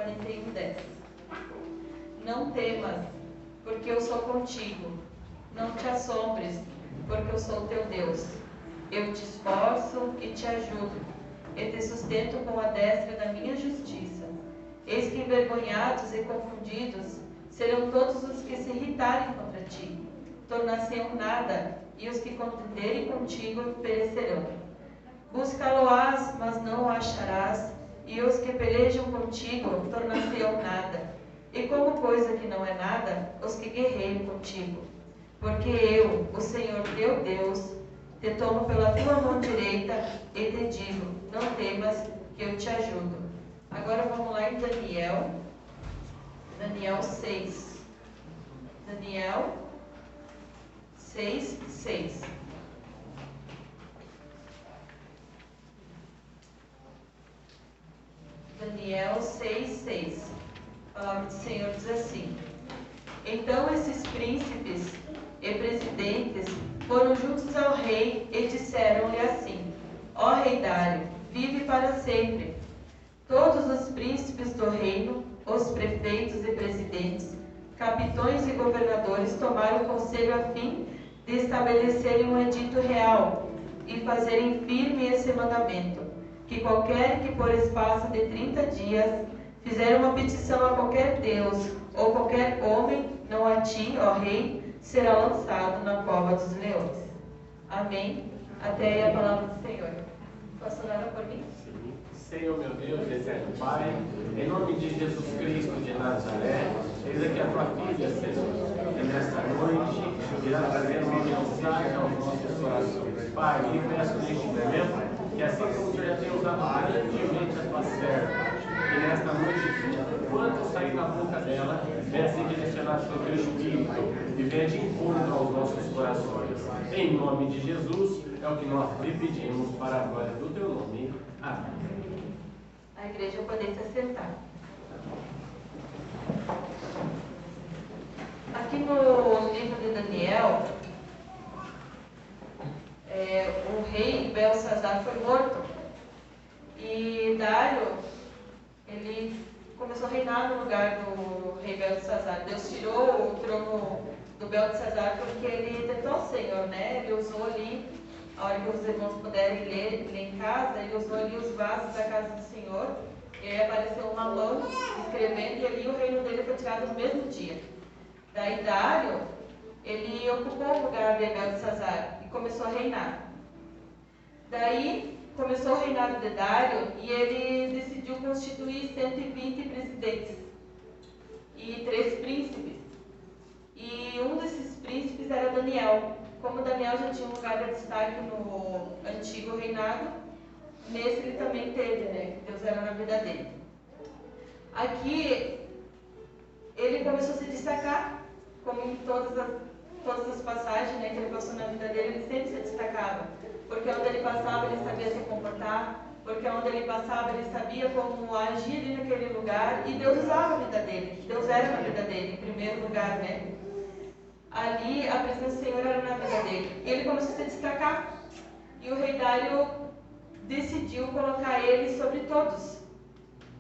41:10. Não temas, porque eu sou contigo. Não te assombres, porque eu sou teu Deus. Eu te esforço e te ajudo, e te sustento com a destra da minha justiça. Eis que envergonhados e confundidos serão todos os que se irritarem contra ti. Tornar-se-ão nada, e os que contenderem contigo perecerão. Buscá-lo-ás, mas não o acharás, e os que pelejam contigo tornar-se-ão nada. E como coisa que não é nada, os que guerreiam contigo. Porque eu, o Senhor teu Deus, te tomo pela tua mão direita e te digo, não temas, que eu te ajudo. Agora vamos lá em Daniel 6. Daniel 6:6. Daniel 6:6. A palavra do Senhor diz assim: Então esses príncipes e presidentes foram juntos ao rei e disseram-lhe assim: Ó rei Dário, vive para sempre. Todos os príncipes do reino, os prefeitos e presidentes, capitões e governadores tomaram conselho a fim de estabelecerem um edito real e fazerem firme esse mandamento, que qualquer que por espaço de 30 dias fizer uma petição a qualquer Deus ou qualquer homem, não a ti, ó rei, será lançado na cova dos leões. Amém. Até aí a palavra do Senhor. Posso orar por mim? Senhor, meu Deus, eterno Pai, em nome de Jesus Cristo de Nazaré, eis aqui a tua filha, Senhor, que nesta noite irá trazer uma mensagem aos nossos corações. Pai, lhe peço neste momento que, assim como o Senhor já tem usado grandemente a tua serva, que nesta noite, quanto sair na boca dela, venha ser direcionado pelo teu Espírito e venha de encontro aos nossos corações. Em nome de Jesus, é o que nós lhe pedimos para a glória do teu nome. Amém. A igreja poder se assentar. Aqui no livro de Daniel, o rei Belsazar foi morto e Dário, ele começou a reinar no lugar do rei Belsazar. Deus tirou o trono do Belsazar porque ele tentou o Senhor, né? Ele usou ali, a hora que os irmãos puderem ler em casa, ele usou ali os vasos da casa do Senhor, e aí apareceu uma mão escrevendo, e ali o reino dele foi tirado no mesmo dia. Daí Dário, ele ocupou o lugar de Belsazar e começou a reinar. Daí começou o reinado de Dário e ele decidiu constituir 120 presidentes e 3 príncipes. E um desses príncipes era Daniel. Como Daniel já tinha um lugar de destaque no antigo reinado, nesse ele também teve, né? Deus era na vida dele. Aqui, ele começou a se destacar, como em todas as passagens, né, que ele passou na vida dele, ele sempre se destacava. Porque onde ele passava, ele sabia se comportar, porque onde ele passava, ele sabia como agir ali naquele lugar, e Deus usava a vida dele. Deus era na vida dele, em primeiro lugar, né? Ali, a presença do Senhor era na vida dele. E ele começou a se destacar. E o rei Dário decidiu colocar ele sobre todos.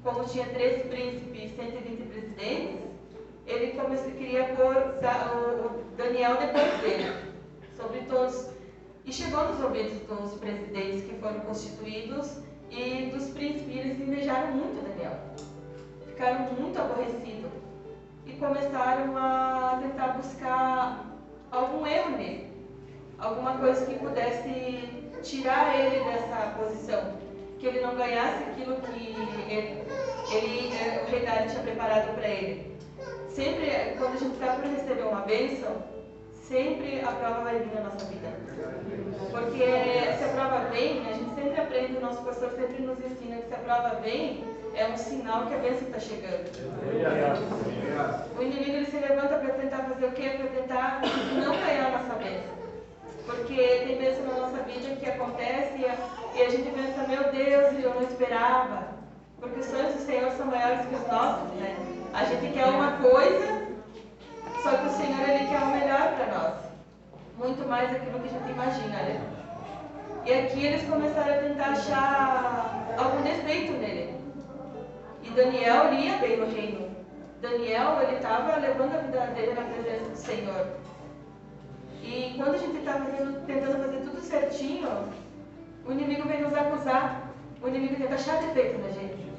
Como tinha 3 príncipes e 120 presidentes, ele queria pôr o Daniel depois dele, sobre todos. E chegou nos ouvidos dos presidentes que foram constituídos e dos príncipes. E eles invejaram muito Daniel. Ficaram muito aborrecidos. E começaram a tentar buscar algum erro nele, alguma coisa que pudesse tirar ele dessa posição, que ele não ganhasse aquilo que o rei Dário tinha preparado para ele. Sempre, quando a gente está por receber uma bênção, sempre a prova vai vir na nossa vida. Porque se a prova vem, a gente sempre aprende, o nosso pastor sempre nos ensina que se a prova vem, é um sinal que a bênção está chegando. O inimigo ele se levanta para tentar fazer o quê? Para tentar não ganhar a nossa bênção. Porque tem bênção na nossa vida que acontece e a gente pensa, meu Deus, eu não esperava. Porque os sonhos do Senhor são maiores que os nossos, né? A gente quer uma coisa, só que o Senhor ele quer o melhor para nós. Muito mais daquilo que a gente imagina, né? E aqui eles começaram a tentar achar algum defeito nele. E E Daniel, ele ia bem no reino. Daniel, ele estava levando a vida dele na presença do Senhor. E quando a gente está tentando fazer tudo certinho, o inimigo vem nos acusar. O inimigo tenta achar defeito na gente.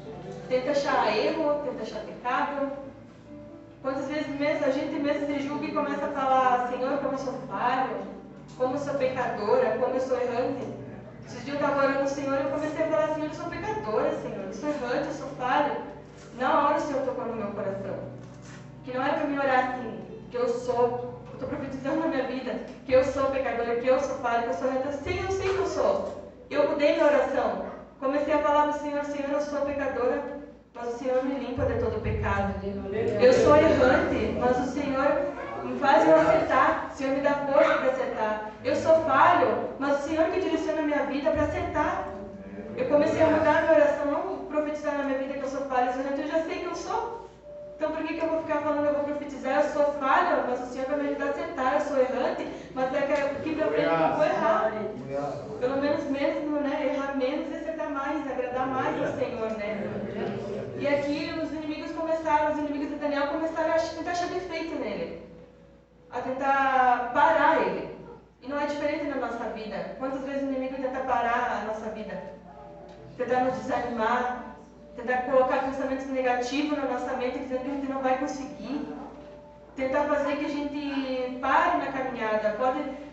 Tenta achar erro, tenta achar pecado. Quantas vezes mesmo, a gente mesmo se julga e começa a falar: Senhor, como eu sou falho, como eu sou pecadora, como eu sou errante. Esses dias eu estava orando ao Senhor e eu comecei a falar: Senhor, eu sou pecadora, Senhor, eu sou errante, eu sou falho. Na hora o Senhor tocou no meu coração. Que não era para me orar assim, que eu estou profetizando na minha vida, que eu sou pecadora, que eu sou falha, que eu sou errante. Sim, eu sei que eu sou. Eu mudei minha oração. Comecei a falar para o Senhor: Senhor, eu sou pecadora, mas o Senhor me limpa de todo pecado. Eu sou errante, mas o Senhor me faz eu acertar. O Senhor me dá força para acertar. Eu sou falho, mas o Senhor que direciona a minha vida para acertar. Eu comecei a mudar a minha oração, não profetizar na minha vida que eu sou falho, eu já sei que eu sou. Então por que eu vou ficar falando que eu vou profetizar? Eu sou falho, mas o Senhor vai me ajudar a acertar. Eu sou errante, mas daqui pra frente eu vou errar. Pelo menos né? Errar menos e acertar mais, agradar mais ao Senhor, né? E aqui os inimigos de Daniel começaram a tentar achar defeito nele, a tentar parar ele. E não é diferente na nossa vida. Quantas vezes o inimigo tenta parar a nossa vida? Tentar nos desanimar, tentar colocar pensamentos negativos na nossa mente, dizendo que a gente não vai conseguir. Tentar fazer que a gente pare na caminhada.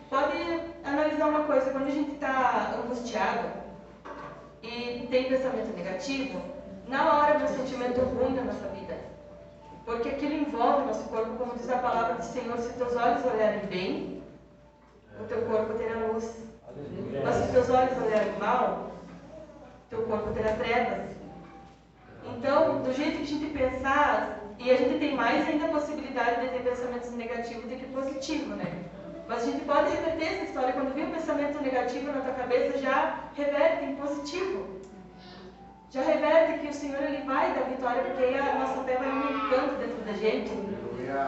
Pode analisar uma coisa: quando a gente está angustiado e tem pensamento negativo, na hora vem um sentimento ruim na nossa vida. Porque aquilo envolve o nosso corpo, como diz a palavra do Senhor: se teus olhos olharem bem, o teu corpo terá luz. Mas se teus olhos olharem mal, teu corpo terá trevas. Então, do jeito que a gente pensar, e a gente tem mais ainda a possibilidade de ter pensamentos negativos do que positivos, né? Mas a gente pode reverter essa história. Quando vem um pensamento negativo na tua cabeça, já reverte em positivo. Já reverte que o Senhor ele vai dar vitória, porque aí a nossa fé vai aumentando dentro da gente.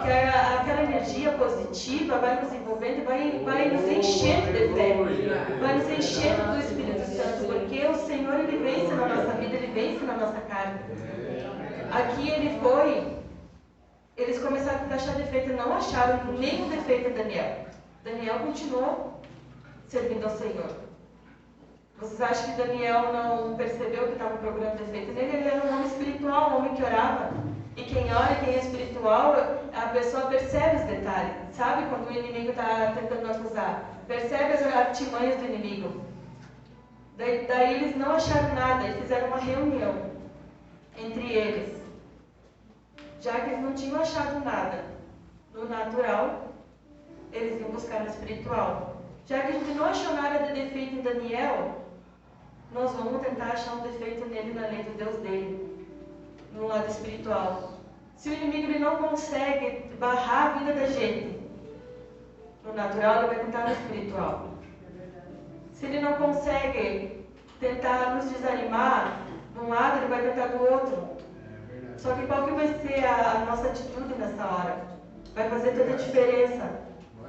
Que aquela energia positiva vai nos envolvendo, vai nos enchendo de fé, vai nos enchendo do Espírito Santo, porque o Senhor ele vence na nossa vida, ele vence na nossa carne. Aqui eles começaram a achar defeito, não acharam nenhum defeito em Daniel. Daniel continuou servindo ao Senhor. Vocês acham que Daniel não percebeu que estava procurando defeito nele? Ele era um homem espiritual, um homem que orava. E quem ora, quem é espiritual, a pessoa percebe os detalhes. Sabe quando o inimigo está tentando acusar? Percebe as artimanhas do inimigo. Daí eles não acharam nada e fizeram uma reunião entre eles. Já que eles não tinham achado nada no natural, eles iam buscar no espiritual. Já que a gente não achou nada de defeito em Daniel, nós vamos tentar achar um defeito nele na lei do Deus dele, no lado espiritual. Se o inimigo ele não consegue barrar a vida da gente no natural, ele vai tentar no espiritual. Se ele não consegue tentar nos desanimar de um lado, ele vai tentar do outro. Só que qual que vai ser a nossa atitude nessa hora? Vai fazer toda a diferença.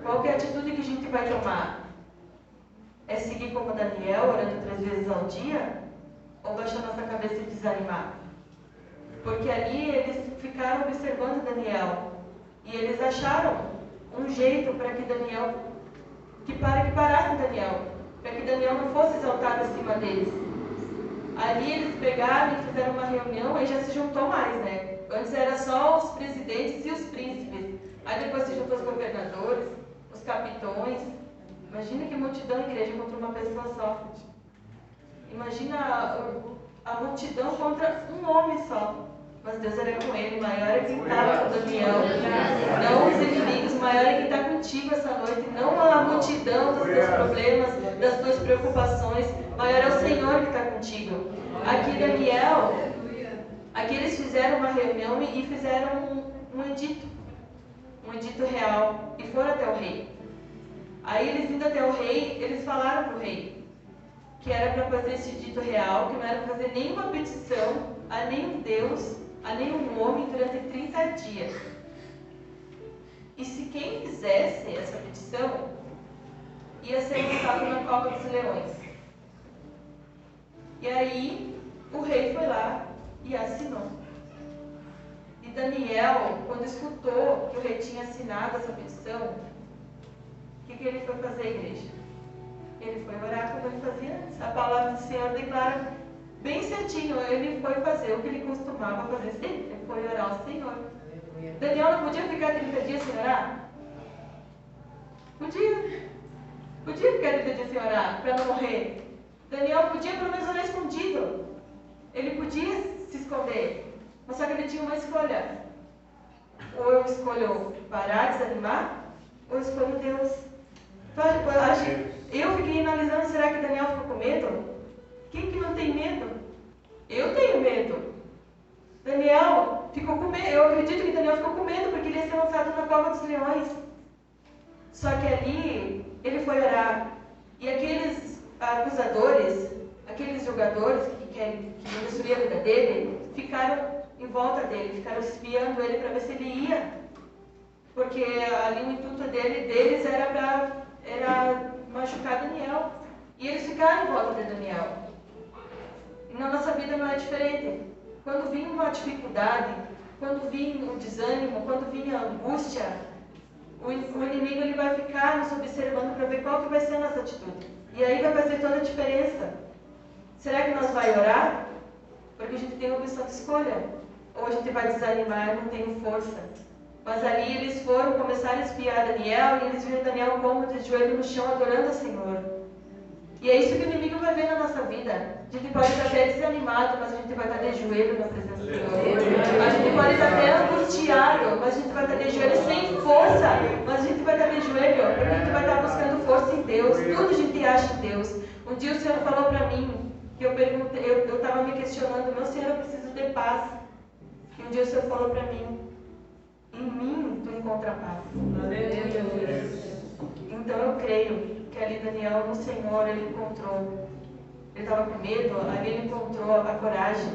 Qual que é a atitude que a gente vai tomar? É seguir como Daniel, orando 3 vezes ao dia? Ou baixar nossa cabeça e desanimar? Porque ali eles ficaram observando Daniel. E eles acharam um jeito para que Daniel, que parasse Daniel. Para que Daniel não fosse exaltado acima deles. Ali eles pegaram e fizeram uma reunião, aí já se juntou mais, né? Antes era só os presidentes e os príncipes. Aí depois se juntou os governadores, os capitões. Imagina que multidão em igreja contra uma pessoa só. Imagina a multidão contra um homem só. Mas Deus era com ele, maior é quem estava com Daniel. Não os inimigos, maior é quem está contigo essa noite. Não a multidão dos teus problemas, das tuas preocupações. Maior é o Senhor que está contigo. Aqui Daniel, aqui eles fizeram uma reunião e fizeram um edito real. E foram até o rei. Aí eles indo até o rei, eles falaram para o rei que era para fazer esse edito real, que não era para fazer nenhuma petição a nenhum Deus, a nenhum homem durante 30 dias. E se quem fizesse essa petição, ia ser lançado na cova dos leões. E aí, o rei foi lá e assinou. Daniel, quando escutou que o rei tinha assinado essa petição, o que ele foi fazer, igreja? Ele foi orar como ele fazia antes. A palavra do Senhor declara bem certinho, ele foi fazer o que ele costumava fazer sempre. Ele foi orar ao Senhor. Daniel não podia ficar 30 dias sem orar? Podia. Podia ficar 30 dias sem orar, para não morrer. Daniel podia pelo menos orar escondido. Ele podia se esconder. Mas só que ele tinha uma escolha. Ou eu escolho parar de desanimar, ou eu escolho Deus. Eu fiquei analisando, será que Daniel ficou com medo? Quem que não tem medo? Eu tenho medo. Daniel ficou com medo. Eu acredito que Daniel ficou com medo porque ele ia ser lançado na cova dos leões. Só que ali ele foi orar. E aqueles acusadores, aqueles jogadores que iam destruir a vida dele, ficaram em volta dele, ficaram espiando ele para ver se ele ia. Porque ali o intuito deles era machucar Daniel. E eles ficaram em volta de Daniel. E na nossa vida não é diferente. Quando vinha uma dificuldade, quando vinha o desânimo, quando vinha a angústia, o inimigo ele vai ficar nos observando para ver qual que vai ser a nossa atitude. E aí vai fazer toda a diferença. Será que nós vai orar? Porque a gente tem uma opção de escolha. Ou a gente vai desanimar, não tenho força. Mas ali eles começaram a espiar Daniel, e eles viram Daniel como de joelho no chão, adorando ao Senhor. E é isso que o inimigo vai ver na nossa vida. A gente pode estar até desanimado, mas a gente vai estar de joelho na presença do Senhor. A gente pode estar até angustiado, mas a gente vai estar de joelho sem força, mas a gente vai estar de joelho, porque a gente vai estar buscando força em Deus. Tudo a gente acha em Deus. Um dia o Senhor falou para mim, que eu estava me questionando, meu Senhor, eu preciso de paz. E um dia o Senhor falou para mim, em mim tu encontra paz. Então eu creio que ali Daniel, no Senhor, ele encontrou. Ele estava com medo, ali ele encontrou a coragem.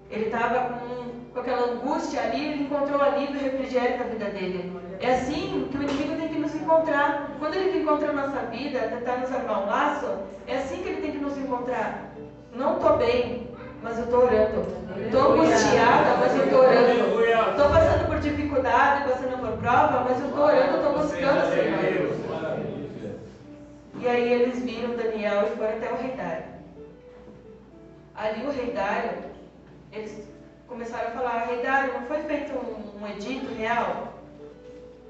Ele estava com aquela angústia ali, ele encontrou alívio e refrigério na vida dele. É assim que o inimigo tem que nos encontrar. Quando ele encontra a nossa vida, tentar nos armar um laço, é assim que ele tem que nos encontrar. Não estou bem, mas eu estou orando. Estou angustiada, mas eu estou orando. Estou passando por dificuldade, passando por prova, mas eu estou orando, estou buscando o Senhor. E aí eles viram Daniel e foram até o rei Dário. Ali o rei Dário, eles começaram a falar, rei Dário, não foi feito um edito real?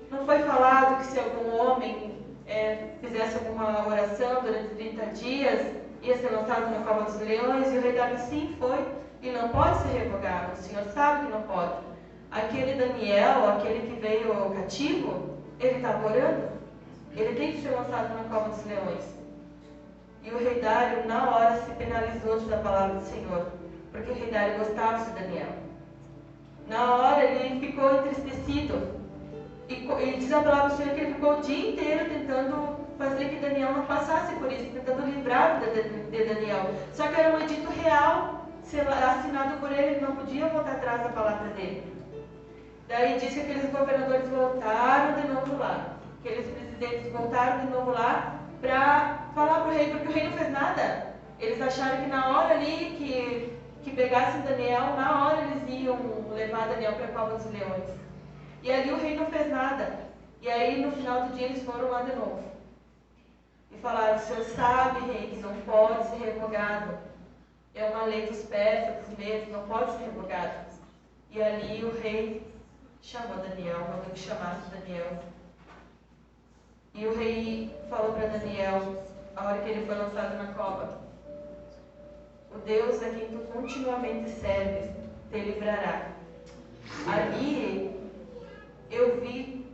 Não foi falado que se algum homem fizesse alguma oração durante 30 dias, ia ser lançado na cova dos leões? E o rei Dário, sim, foi. E não pode ser revogado, o Senhor sabe que não pode. Aquele Daniel, aquele que veio cativo, ele estava orando. Ele tem que ser lançado na cova dos leões. E o rei Dário, na hora, se penalizou da palavra do Senhor, porque o rei Dário gostava de Daniel. Na hora, ele ficou entristecido. E diz a palavra do Senhor que ele ficou o dia inteiro tentando fazer que Daniel não passasse por isso, tentando livrar de Daniel. Só que era um edito real, assinado por ele, ele não podia voltar atrás da palavra dele. Daí diz que aqueles governadores voltaram de novo lá. Aqueles presidentes voltaram de novo lá para falar para o rei, porque o rei não fez nada. Eles acharam que na hora ali que pegassem Daniel, na hora eles iam levar Daniel para a cova dos leões. E ali o rei não fez nada. E aí no final do dia eles foram lá de novo. E falaram, o senhor sabe, rei, que não pode ser revogado. É uma lei dos persas, dos medos, não pode ser revogado. E ali o rei chamou Daniel, mandou que chamasse Daniel. E o rei falou para Daniel, a hora que ele foi lançado na cova, o Deus a quem tu continuamente serves te livrará. Ali eu vi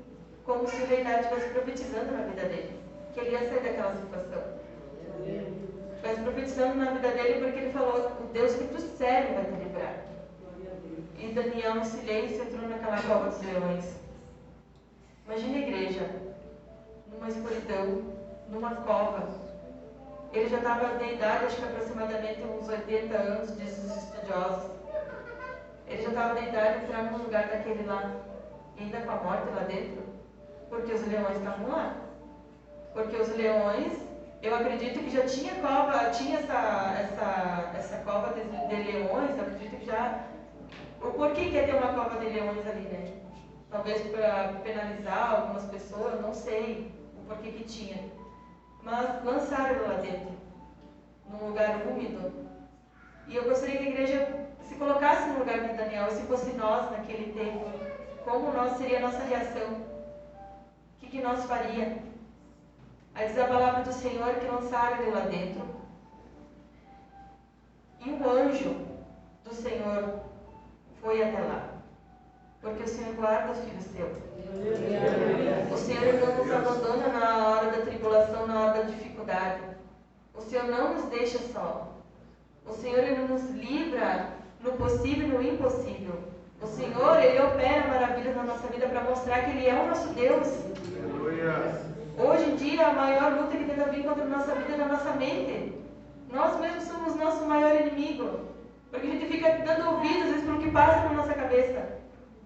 como se o rei Dário estivesse profetizando na vida dele, que ele ia sair daquela situação. Estivesse profetizando na vida dele porque ele falou, o Deus que tu serves vai te livrar. E Daniel, em silêncio, entrou naquela cova dos leões. Imagina a igreja, numa escuridão, numa cova. Ele já estava de idade, acho que aproximadamente uns 80 anos, dizem os estudiosos. Ele já estava de idade de entrar num lugar daquele lá, e ainda com a morte lá dentro, porque os leões estavam lá. Porque os leões, eu acredito que já tinha cova, tinha essa cova de leões, eu acredito que já O porquê que ia ter uma cova de leões ali, né? Talvez para penalizar algumas pessoas, não sei o porquê que tinha. Mas lançaram ele lá dentro, num lugar úmido. E eu gostaria que a igreja se colocasse no lugar de Daniel, e se fosse nós naquele tempo, como seria a nossa reação? O que nós faria? Aí diz a palavra do Senhor que lançaram ele lá dentro. E o anjo do Senhor foi até lá. Porque o Senhor guarda os filhos seus. O Senhor não nos abandona na hora da tribulação, na hora da dificuldade. O Senhor não nos deixa só. O Senhor, Ele nos livra no possível e no impossível. O Senhor, Ele opera maravilhas na nossa vida para mostrar que Ele é o nosso Deus. Hoje em dia, a maior luta que tenta vir contra a nossa vida é na nossa mente. Nós mesmos somos nosso maior inimigo. Porque a gente fica dando ouvidos, às vezes, pelo que passa na nossa cabeça.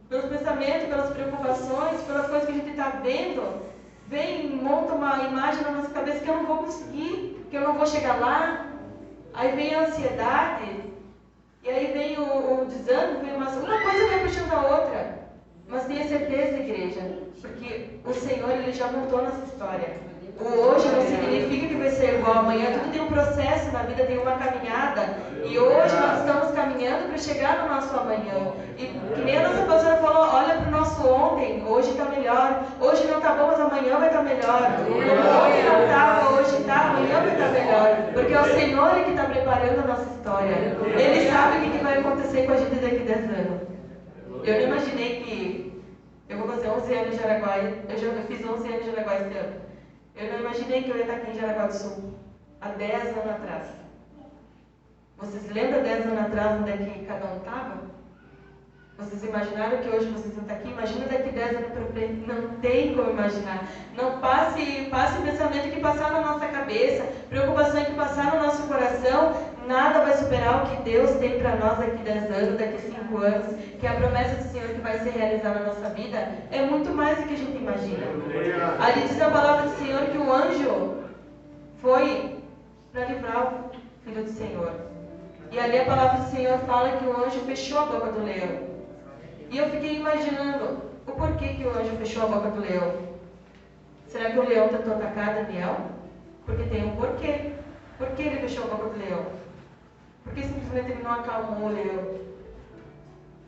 Pelos pensamentos, pelas preocupações, pelas coisas que a gente está vendo. Vem e monta uma imagem na nossa cabeça que eu não vou conseguir, que eu não vou chegar lá. Aí vem a ansiedade, e aí vem o desânimo, vem uma coisa vai puxando a outra. Mas tenha certeza, igreja, porque o Senhor, Ele já montou nossa história. O hoje não significa que vai ser igual amanhã, tudo tem um processo na vida, tem uma caminhada. E hoje nós estamos caminhando para chegar no nosso amanhã. E que nem a nossa pastora falou, olha para o nosso ontem, hoje está melhor. Hoje não está bom, mas amanhã vai estar melhor. Ontem não estava, hoje está, amanhã vai estar melhor. Porque é o Senhor que está preparando a nossa história. Ele sabe o que vai acontecer com a gente daqui 10 anos. Eu não imaginei que eu vou fazer 11 anos de Jaraguá, eu fiz 11 anos de Jaraguá este ano. Eu não imaginei que eu ia estar aqui em Jaraguá do Sul, há 10 anos atrás. Vocês lembram 10 anos atrás onde é que cada um estava? Vocês imaginaram que hoje vocês vão estar aqui? Imagina daqui 10 anos para frente. Não tem como imaginar. Não passe o pensamento que passar na nossa cabeça, preocupação que passar no nosso coração. Nada vai superar o que Deus tem para nós daqui 10 anos, daqui 5 anos, que a promessa do Senhor que vai ser realizada na nossa vida é muito mais do que a gente imagina. Ali diz a palavra do Senhor que o anjo foi para livrar o filho do Senhor. E ali a palavra do Senhor fala que o anjo fechou a boca do leão. E eu fiquei imaginando o porquê que o anjo fechou a boca do leão. Será que o leão tentou atacar Daniel? Porque tem um porquê. Por que ele fechou a boca do leão? Porque simplesmente ele não acalmou o leão.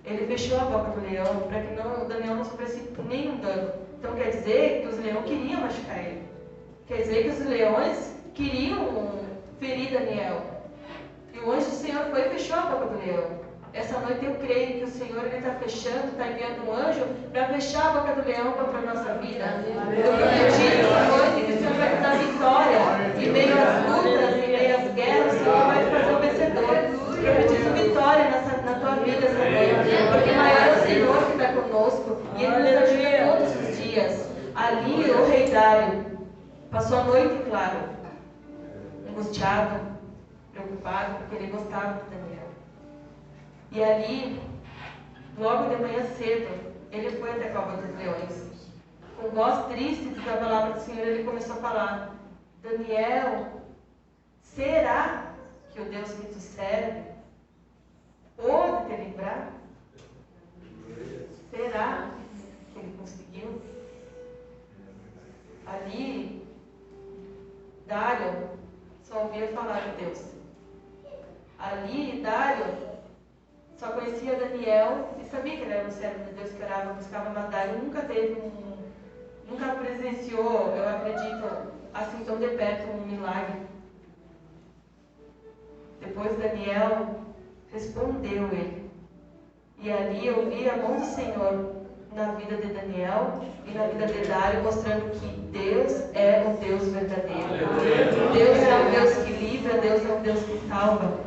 Ele fechou a boca do leão para que o Daniel não sofresse nenhum dano. Então quer dizer que os leões queriam machucar ele. Quer dizer que os leões queriam ferir Daniel. E o anjo do Senhor foi e fechou a boca do leão. Essa noite eu creio que o Senhor está fechando, está enviando um anjo para fechar a boca do leão contra a nossa vida. Eu prometi essa noite que o Senhor vai te dar vitória. Em meio às lutas, em meio às guerras, o Senhor vai te fazer um vencedor. Profetizo vitória na tua vida essa noite. Porque maior é o Senhor que está conosco e Ele nos ajuda todos os dias. Ali o rei Dário passou a noite, claro, angustiado, preocupado, porque ele gostava de Daniel. E ali, logo de manhã cedo, ele foi até a cova dos leões. Com voz triste, diz a palavra do Senhor, ele começou a falar: Daniel, será que o Deus que tu serve pôde te livrar? Será que ele conseguiu? Ali, Dário só ouvia falar de Deus. Ali, Dário só conhecia Daniel e sabia que ele era um servo de Deus que orava, buscava, mas Dário nunca presenciou, eu acredito, assim tão de perto, um milagre. Depois Daniel respondeu ele. E ali eu vi a mão do Senhor na vida de Daniel e na vida de Dário, mostrando que Deus é o Deus verdadeiro. Deus é o Deus que livra, Deus é o Deus que salva.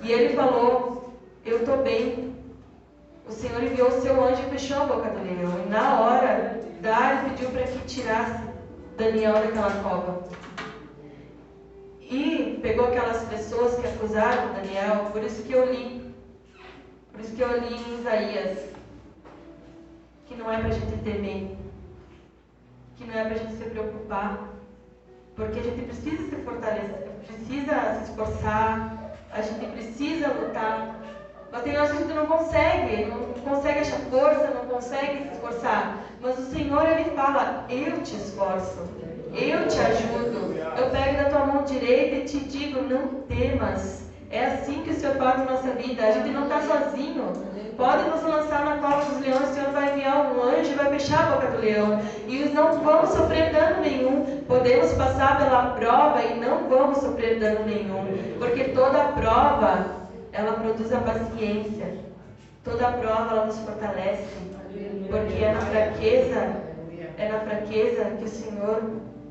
E ele falou: eu estou bem. O Senhor enviou o seu anjo e fechou a boca do leão. E na hora, Dário pediu para que tirasse Daniel daquela cova. E pegou aquelas pessoas que acusaram Daniel, por isso que eu li em Isaías, que não é para a gente temer, que não é para a gente se preocupar, porque a gente precisa se fortalecer, precisa se esforçar, a gente precisa lutar, Mas tem horas que a gente não consegue achar força, não consegue se esforçar. Mas o Senhor, Ele fala, eu te esforço, eu te ajudo. Eu pego na tua mão direita e te digo, não temas. É assim que o Senhor faz na nossa vida. A gente não está sozinho. Pode nos lançar na cova dos leões, o Senhor vai enviar um anjo e vai fechar a boca do leão. E não vamos sofrer dano nenhum. Podemos passar pela prova e não vamos sofrer dano nenhum. Porque toda prova, ela produz a paciência. Toda prova, ela nos fortalece. Porque é na fraqueza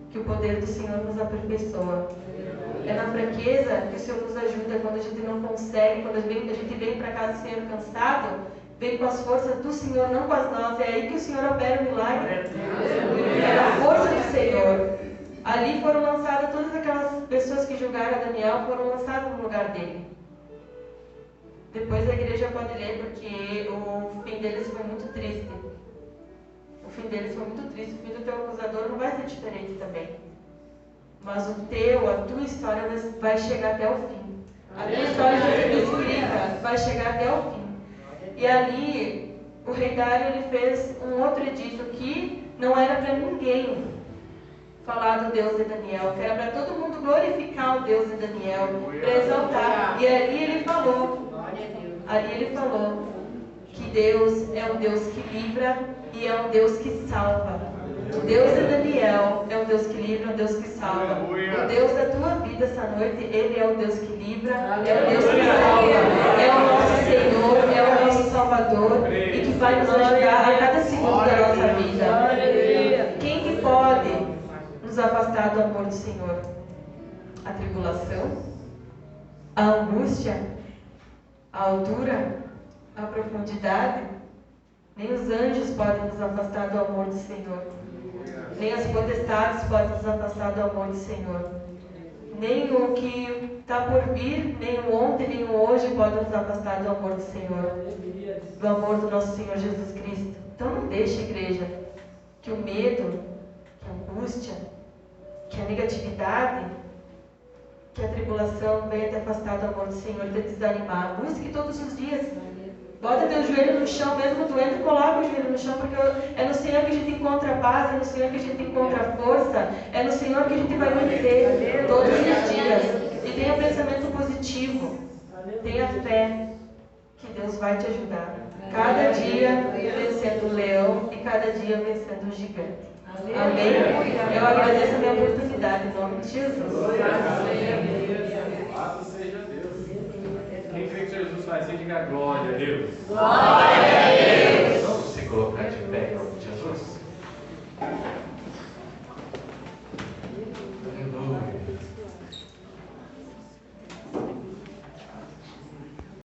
que o poder do Senhor nos aperfeiçoa. É na fraqueza que o Senhor nos ajuda quando a gente não consegue, quando a gente vem para casa do Senhor cansado, vem com as forças do Senhor, não com as nossas. É aí que o Senhor opera o milagre. É na força do Senhor. Ali foram lançadas todas aquelas pessoas que julgaram Daniel, foram lançadas no lugar dele. Depois a igreja pode ler, porque o fim deles foi muito triste. O fim deles foi muito triste. O fim do teu acusador não vai ser diferente também. Mas a tua história vai chegar até o fim. A tua história já foi escrita, vai chegar até o fim. E ali, o rei Dário, ele fez um outro edito que não era para ninguém falar do Deus de Daniel, que era para todo mundo glorificar o Deus de Daniel, para exaltar. E ali ele falou que Deus é um Deus que livra e é um Deus que salva. O Deus de Daniel é um Deus que livra, é um Deus que salva. O Deus da tua vida essa noite, Ele é o Deus que livra, é o Deus que salva, é o nosso Senhor, é o nosso Salvador e que vai nos ajudar a cada segundo da nossa vida. Quem que pode nos afastar do amor do Senhor? A tribulação? A angústia? A altura? A profundidade? Nem os anjos podem nos afastar do amor do Senhor. Nem as potestades podem nos afastar do amor do Senhor. Nem o que está por vir, nem o ontem, nem o hoje pode nos afastar do amor do Senhor. Do amor do nosso Senhor Jesus Cristo. Então não deixe, igreja, que o medo, que a angústia, que a negatividade, que a tribulação venha te afastar do amor do Senhor e te desanimar. Busque todos os dias. Bota teu joelho no chão, mesmo doendo, coloca o joelho no chão, porque é no Senhor que a gente encontra a paz, é no Senhor que a gente encontra a força, é no Senhor que a gente vai vencer todos os dias. E tenha pensamento positivo, tenha fé, que Deus vai te ajudar. Cada dia vencendo o leão e cada dia vencendo o gigante. Amém? Eu agradeço a minha oportunidade, em nome de Jesus. Louvado seja Deus. Quem crê que Jesus vai ser, diga glória a Deus. Glória a Deus. Vamos se colocar de pé em nome de Jesus.